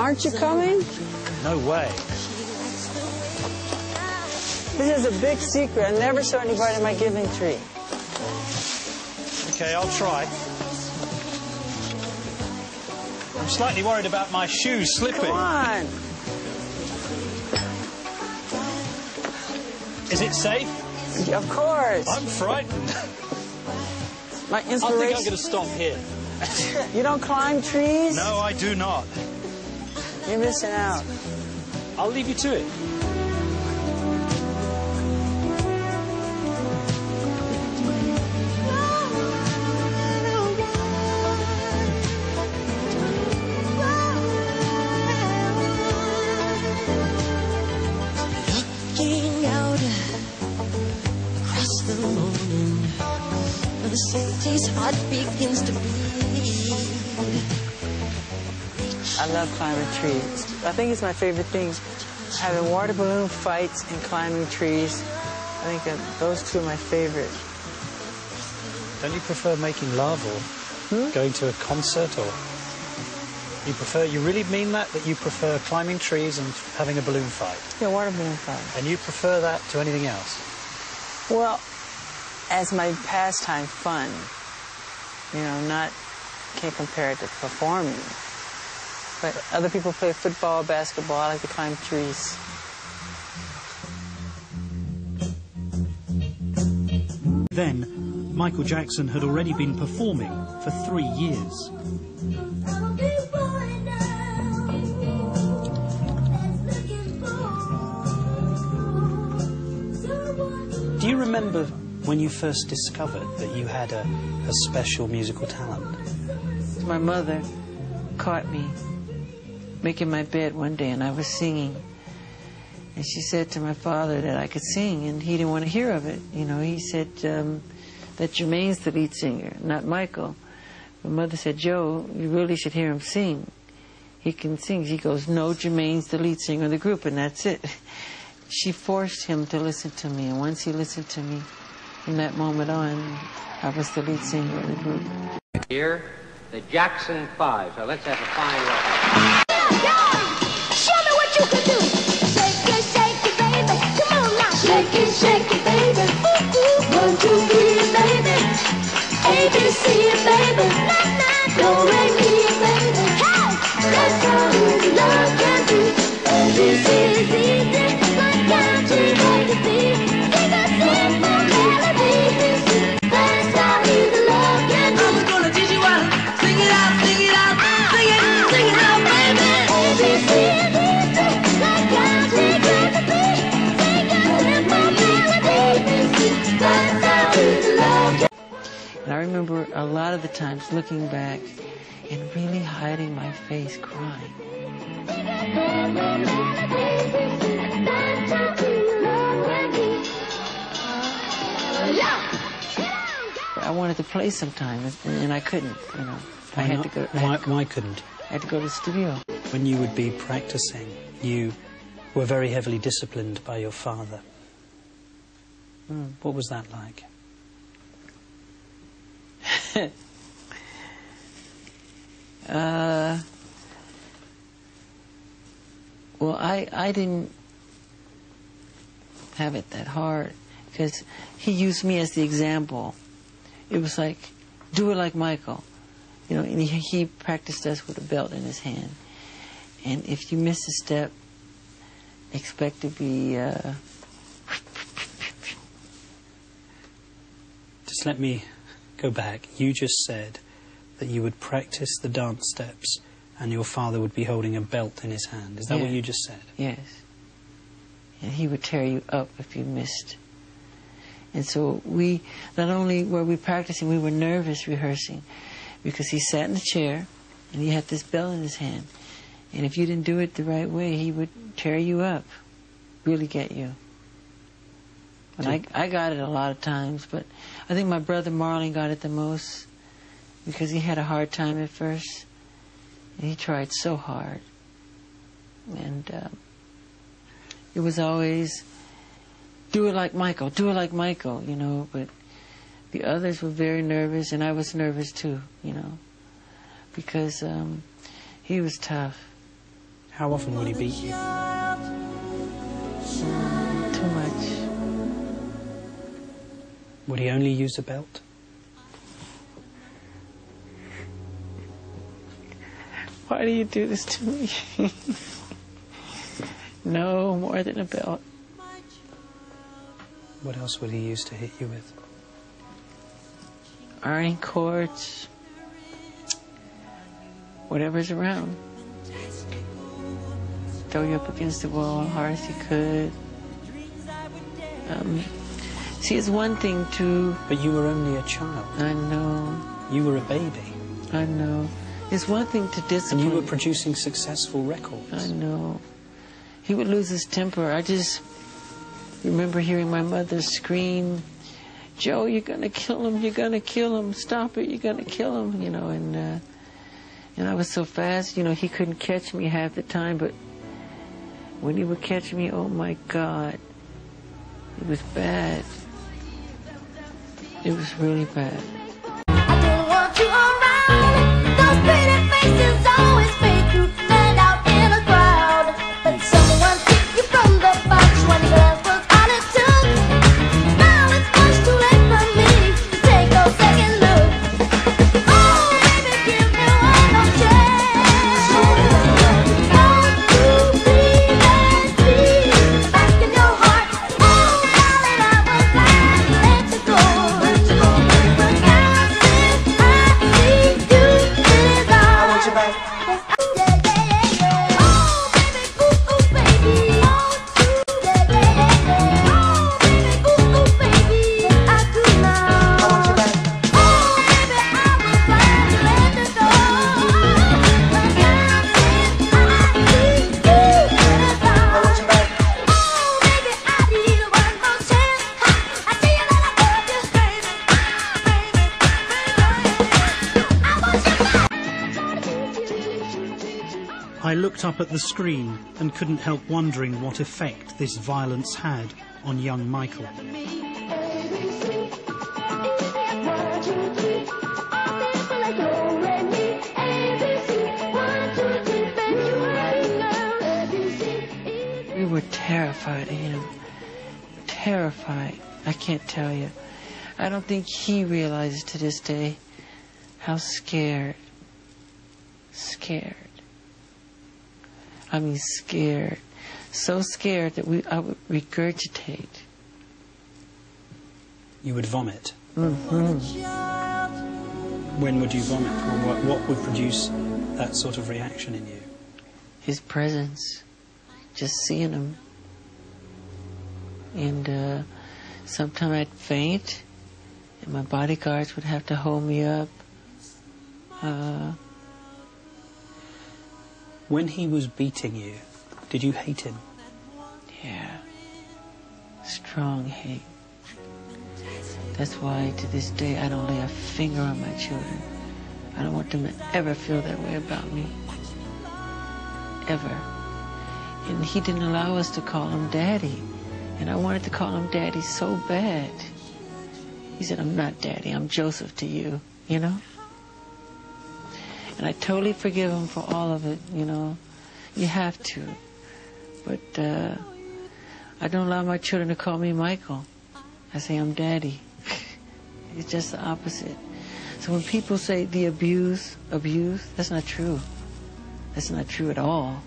Aren't you coming? No way. This is a big secret. I never saw anybody in my giving tree. Okay, I'll try. I'm slightly worried about my shoes slipping. Come on. Is it safe? Yeah, of course. I'm frightened. My I inspiration. think I'm going to stop here. You don't climb trees? No, I do not. You're missing out. I'll leave you to it. Looking out across the morning, where the city's heart begins to beat. I love climbing trees. I think it's my favorite thing. Having water balloon fights and climbing trees. I think that those two are my favorite. Don't you prefer making love or going to a concert, or you really mean that you prefer climbing trees and having a balloon fight? Yeah, water balloon fight. And you prefer that to anything else? Well, as my pastime fun, you know, can't compare it to performing. But other people play football, basketball. I like to climb trees. Then, Michael Jackson had already been performing for 3 years. Do you remember when you first discovered that you had a special musical talent? My mother caught me making my bed one day, and I was singing. And she said to my father that I could sing, and he didn't want to hear of it. You know, he said that Jermaine's the lead singer, not Michael. My mother said, Joe, you really should hear him sing. He can sing. She goes, no, Jermaine's the lead singer of the group, and that's it. She forced him to listen to me, and once he listened to me, from that moment on, I was the lead singer of the group. Here, the Jackson 5. So let's have a fine welcome. Show me what you can do. Shake it, baby. Come on now. Shake it, baby. Ooh, 1, 2, 3, baby. A, B, C, baby. Do, re, mi, baby. Hey, that's how love can be. A, B, C is easy. Like counting on the beat. Sing a simple melody. That's how love can be. I'm gonna teach you how to sing it out, sing it out, sing it out, baby. And I remember a lot of the times looking back and really hiding my face crying. I wanted to play sometimes, and I couldn't, you know. Why couldn't? I had to go to the studio. When you would be practicing, you were very heavily disciplined by your father. What was that like? Well, I didn't have it that hard because he used me as the example. It was like, do it like Michael. You know, and he practiced us with a belt in his hand. And if you miss a step, expect to be... Just let me go back. You just said that you would practice the dance steps and your father would be holding a belt in his hand. Is that what you just said? Yes. And he would tear you up if you missed. And so we, not only were we practicing, we were nervous rehearsing because he sat in the chair and he had this belt in his hand. And if you didn't do it the right way, he would tear you up, really get you. And I got it a lot of times, but I think my brother Marlon got it the most because he had a hard time at first. And he tried so hard. And it was always, do it like Michael, do it like Michael, you know. But the others were very nervous, and I was nervous too, you know, because he was tough. How often would he beat you? Too much. Would he only use a belt? Why do you do this to me? No, more than a belt. What else would he use to hit you with? Ironing cords. Whatever's around. Throw you up against the wall as hard as he could. See, it's one thing to... But you were only a child. I know. You were a baby. I know. It's one thing to discipline. And you were producing successful records. I know. He would lose his temper. I just remember hearing my mother scream, "Joe, you're going to kill him. You're going to kill him. Stop it. You're going to kill him." You know, and I was so fast, you know, he couldn't catch me half the time, but when he would catch me, oh my God, it was bad. It was really bad. I don't want you around. Those pretty faces always fake to stand out in a crowd. But someone picked you from the box. One glance was all it took. Now it's much too late for me to take a second look. Oh, baby, give me one more chance. Won't you please let me back in your heart? Oh, darling, I was glad to let you go. But now since I see you, it is all. I want you back. Yeah, yeah, yeah, yeah. Oh, baby, ooh, ooh, baby. Yeah, yeah, yeah, yeah. Oh, baby, ooh, ooh, baby. I do now. I want you back. Oh, baby, I was glad to let you go. But now since I see you, it is all. I want you back. Oh, baby, I need one more chance. I tell you that I love you, baby, I want you back. I looked up at the screen and couldn't help wondering what effect this violence had on young Michael. We were terrified of him. Terrified. I can't tell you. I don't think he realizes to this day how scared. Scared. I mean scared. So scared that I would regurgitate. You would vomit. Mm-hmm. When would you vomit? Or what would produce that sort of reaction in you? His presence. Just seeing him. And sometimes I'd faint, and my bodyguards would have to hold me up. When he was beating you, did you hate him? Yeah. Strong hate. That's why to this day I don't lay a finger on my children. I don't want them to ever feel that way about me. Ever. And he didn't allow us to call him Daddy. And I wanted to call him Daddy so bad. He said, "I'm not Daddy, I'm Joseph to you," you know? And I totally forgive him for all of it, you know. You have to. But I don't allow my children to call me Michael. I say I'm Daddy. It's just the opposite. So when people say the abuse, that's not true. That's not true at all.